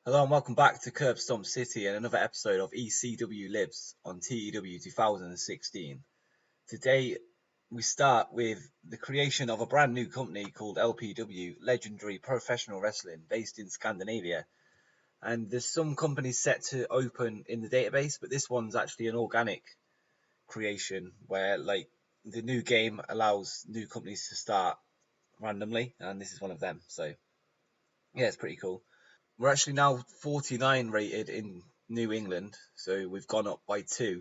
Hello and welcome back to Curb Stomp City and another episode of ECW Lives on TEW 2016. Today we start with the creation of a brand new company called LPW, Legendary Professional Wrestling, based in Scandinavia. And there's some companies set to open in the database, but this one's actually an organic creation where the new game allows new companies to start randomly, and this is one of them. So yeah, it's pretty cool. We're actually now 49 rated in New England, so we've gone up by 2.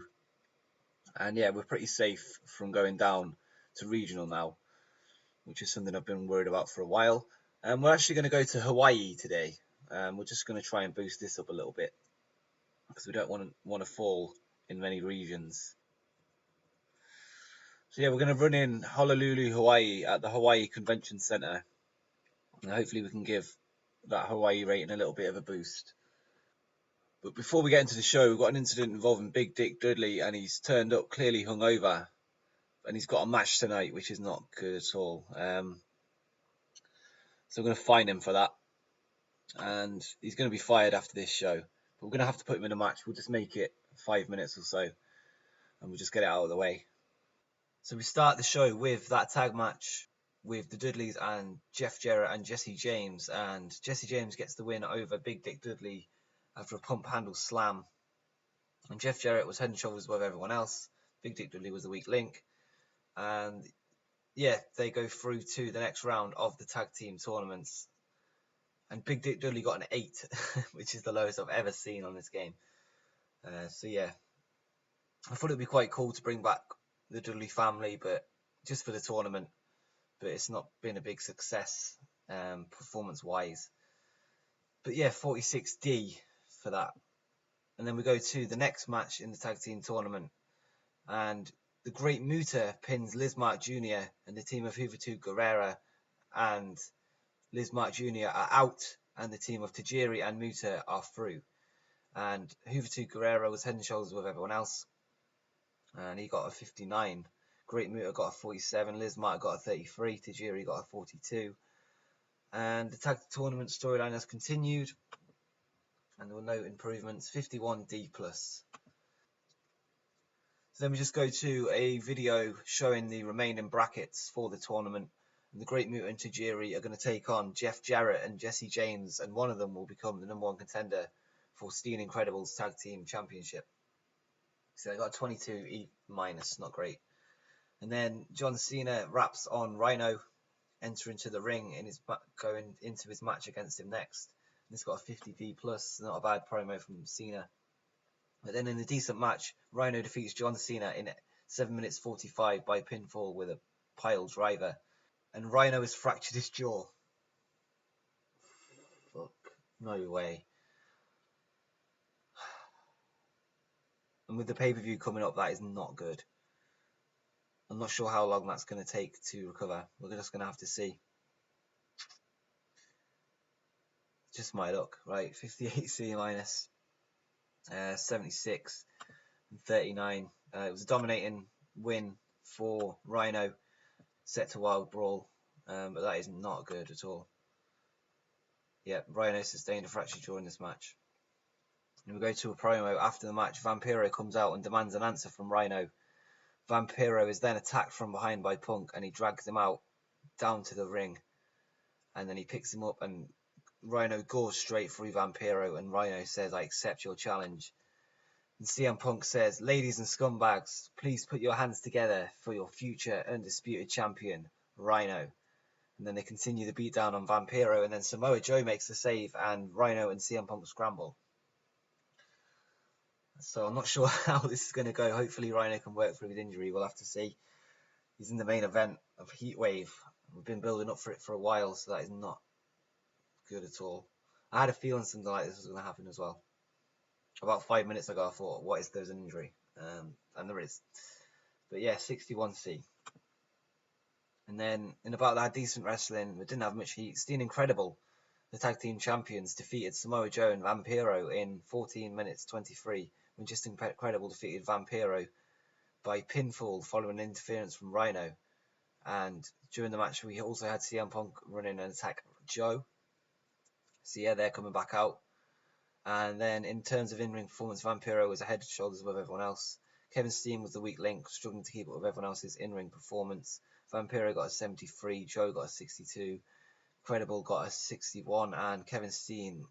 And yeah, we're pretty safe from going down to regional now, which is something I've been worried about for a while. And we're actually going to go to Hawaii today. We're just going to try and boost this up a little bit because we don't want to fall in many regions. So yeah, we're going to run in Honolulu, Hawaii at the Hawaii Convention Center. And hopefully we can give that Hawaii rating a little bit of a boost. But before we get into the show, we've got an incident involving Big Dick Dudley, and he's turned up clearly hungover, and he's got a match tonight, which is not good at all. So we're going to fine him for that, and he's going to be fired after this show. But we're going to have to put him in a match. We'll just make it 5 minutes or so, and we'll just get it out of the way. So we start the show with that tag match with the Dudleys and Jeff Jarrett and Jesse James, and Jesse James gets the win over Big Dick Dudley after a pump handle slam. And Jeff Jarrett was head and shoulders above everyone else. Big Dick Dudley was the weak link. And yeah, they go through to the next round of the tag team tournaments. And Big Dick Dudley got an 8, which is the lowest I've ever seen on this game. So yeah, I thought it'd be quite cool to bring back the Dudley family, but just for the tournament. But it's not been a big success performance-wise. But yeah, 46D for that. And then we go to the next match in the tag team tournament. And the Great Muta pins Liz Mark Jr. and the team of Juventud Guerrera and Liz Mark Jr. are out, and the team of Tajiri and Muta are through. And Juventud Guerrera was head and shoulders with everyone else, and he got a 59. Great Muta got a 47. Liz Mark got a 33. Tajiri got a 42. And the tag tournament storyline has continued, and there were no improvements. 51D plus. So then we just go to a video showing the remaining brackets for the tournament. And the Great Muta and Tajiri are going to take on Jeff Jarrett and Jesse James, and one of them will become the #1 contender for Steam Incredibles Tag Team Championship. So they got a 22 E minus, not great. And then John Cena raps on Rhino, enter into the ring and is going into his match against him next. And it's got a 50D plus, not a bad promo from Cena. But then in a decent match, Rhino defeats John Cena in 7 minutes 45 by pinfall with a pile driver. And Rhino has fractured his jaw. Fuck. No way. And with the pay-per-view coming up, that is not good. I'm not sure how long that's going to take to recover. We're just going to have to see. Just my luck, right? 58 C minus, 76 and 39. It was a dominating win for Rhino, set to Wild Brawl, but that is not good at all. Yeah, Rhino sustained a fracture during this match. And we go to a promo after the match. Vampiro comes out and demands an answer from Rhino. Vampiro is then attacked from behind by Punk, and he drags him out down to the ring. And then he picks him up, and Rhino goes straight through Vampiro, and Rhino says, "I accept your challenge." And CM Punk says, "Ladies and scumbags, please put your hands together for your future undisputed champion, Rhino." And then they continue the beatdown on Vampiro, and then Samoa Joe makes the save, and Rhino and CM Punk scramble. So I'm not sure how this is going to go. Hopefully Rhino can work through his injury. We'll have to see. He's in the main event of Heatwave. We've been building up for it for a while, so that is not good at all. I had a feeling something like this was going to happen as well. About 5 minutes ago, I thought, what if there's an injury? And there is. But yeah, 61C. And then in about that decent wrestling, we didn't have much heat. Steam Incredible, the tag team champions, defeated Samoa Joe and Vampiro in 14 minutes 23. When Just Incredible defeated Vampiro by pinfall following interference from Rhino. And during the match, we also had CM Punk running an attack Joe. So yeah, they're coming back out. And then in terms of in-ring performance, Vampiro was a head and shoulders above everyone else. Kevin Steen was the weak link, struggling to keep up with everyone else's in-ring performance. Vampiro got a 73, Joe got a 62, Credible got a 61, and Kevin Steen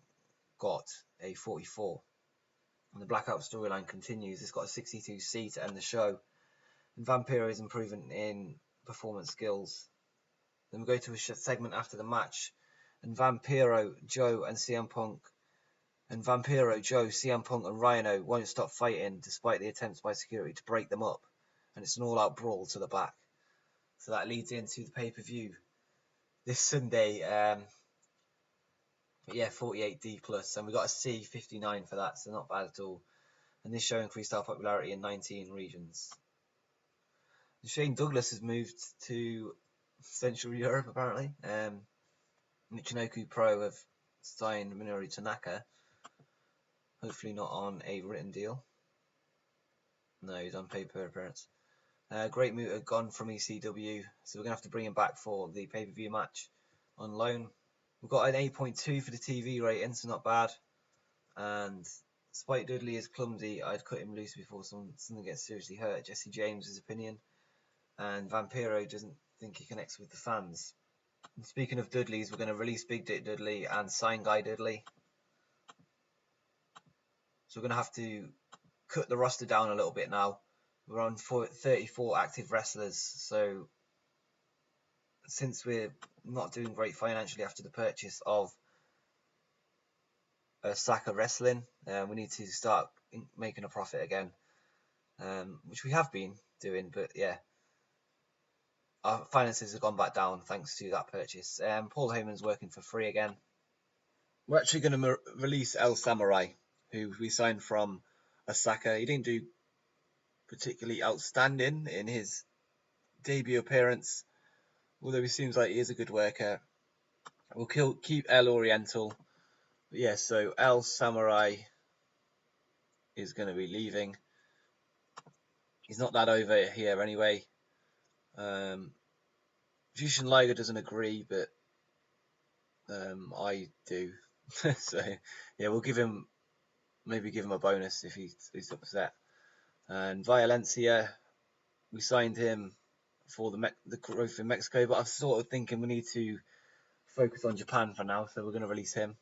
got a 44. And the Blackout storyline continues. It's got a 62C to end the show. And Vampiro is improving in performance skills. Then we go to a segment after the match, and Vampiro, Joe, and CM Punk, and Rhino won't stop fighting despite the attempts by security to break them up, and it's an all-out brawl to the back. So that leads into the pay-per-view this Sunday. 48D plus, and we got a C59 for that, so not bad at all. And this show increased our popularity in 19 regions. Shane Douglas has moved to Central Europe apparently. Michinoku Pro have signed Minoru Tanaka. Hopefully not on a written deal. No, he's on paper appearance. Great Muta gone from ECW, so we're going to have to bring him back for the pay-per-view match on loan. We've got an 8.2 for the TV rating, so not bad. And Spike Dudley is clumsy. I'd cut him loose before something gets seriously hurt. Jesse James' opinion. And Vampiro doesn't think he connects with the fans. And speaking of Dudleys, we're going to release Big Dick Dudley and Sign Guy Dudley. So we're going to have to cut the roster down a little bit now. We're on 34 active wrestlers, so since we're not doing great financially after the purchase of Osaka Wrestling, we need to start making a profit again, which we have been doing, but yeah, our finances have gone back down thanks to that purchase. Paul Heyman's working for free again. We're actually going to release El Samurai, who we signed from Osaka. He didn't do particularly outstanding in his debut appearance, although he seems like he is a good worker. We'll keep El Oriental. But yeah, so El Samurai is going to be leaving. He's not that over here anyway. Jushin Liger doesn't agree, but I do. So yeah, we'll maybe give him a bonus if he's upset. And Violencia, we signed him for the growth in Mexico, but I'm sort of thinking we need to focus on Japan for now, so we're going to release him.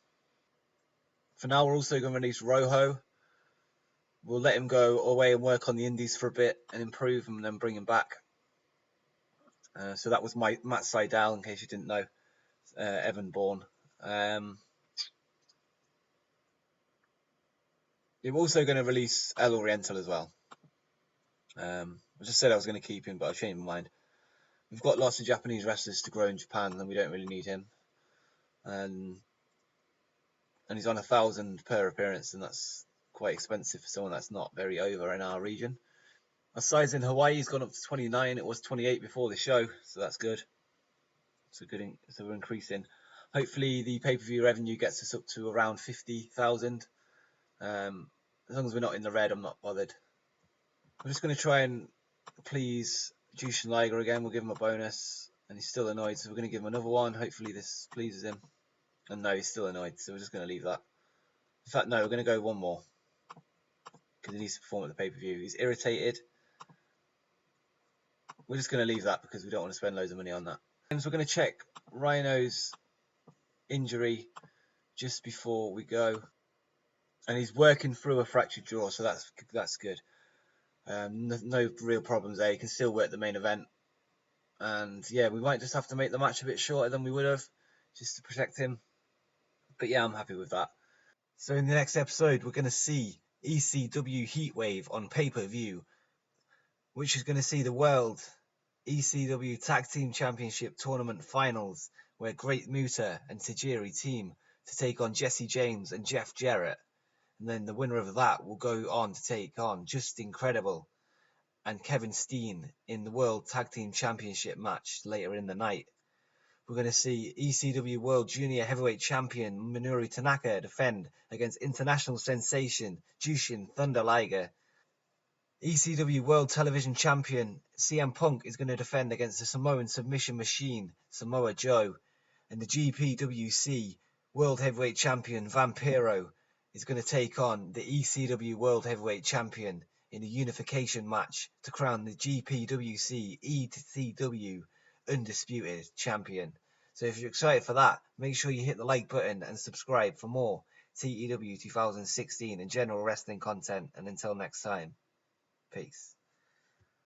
For now, we're also going to release Rojo. We'll let him go away and work on the indies for a bit and improve him and then bring him back. So that was Matt Seidel, in case you didn't know, Evan Bourne. We're also going to release El Oriental as well. I just said I was going to keep him, but I've changed my mind. We've got lots of Japanese wrestlers to grow in Japan, and we don't really need him. And he's on 1,000 per appearance, and that's quite expensive for someone that's not very over in our region. Our size in Hawaii has gone up to 29. It was 28 before the show, so that's good. So we're increasing. Hopefully, the pay-per-view revenue gets us up to around 50,000. As long as we're not in the red, I'm not bothered. I'm just going to try and please Jushin Liger again. We'll give him a bonus, and he's still annoyed, so we're going to give him another one. Hopefully, this pleases him. And no, he's still annoyed, so we're just going to leave that. In fact, no, we're going to go one more because he needs to perform at the pay-per-view. He's irritated. We're just going to leave that because we don't want to spend loads of money on that. And so we're going to check Rhino's injury just before we go. And he's working through a fractured jaw, so that's good. No real problems there. He can still work the main event. And yeah, we might just have to make the match a bit shorter than we would have just to protect him. But yeah, I'm happy with that. So in the next episode, we're going to see ECW Heatwave on pay-per-view, which is going to see the World ECW Tag Team Championship Tournament Finals, where Great Muta and Tajiri team to take on Jesse James and Jeff Jarrett. And then the winner of that will go on to take on Just Incredible and Kevin Steen in the World Tag Team Championship match later in the night. We're going to see ECW World Junior Heavyweight Champion Minoru Tanaka defend against international sensation Jushin Thunder Liger. ECW World Television Champion CM Punk is going to defend against the Samoan Submission Machine Samoa Joe. And the GPWC World Heavyweight Champion Vampiro is going to take on the ECW World Heavyweight Champion in a unification match to crown the GPWC ECW Undisputed Champion. So if you're excited for that, make sure you hit the like button and subscribe for more TEW 2016 and general wrestling content. And until next time, peace.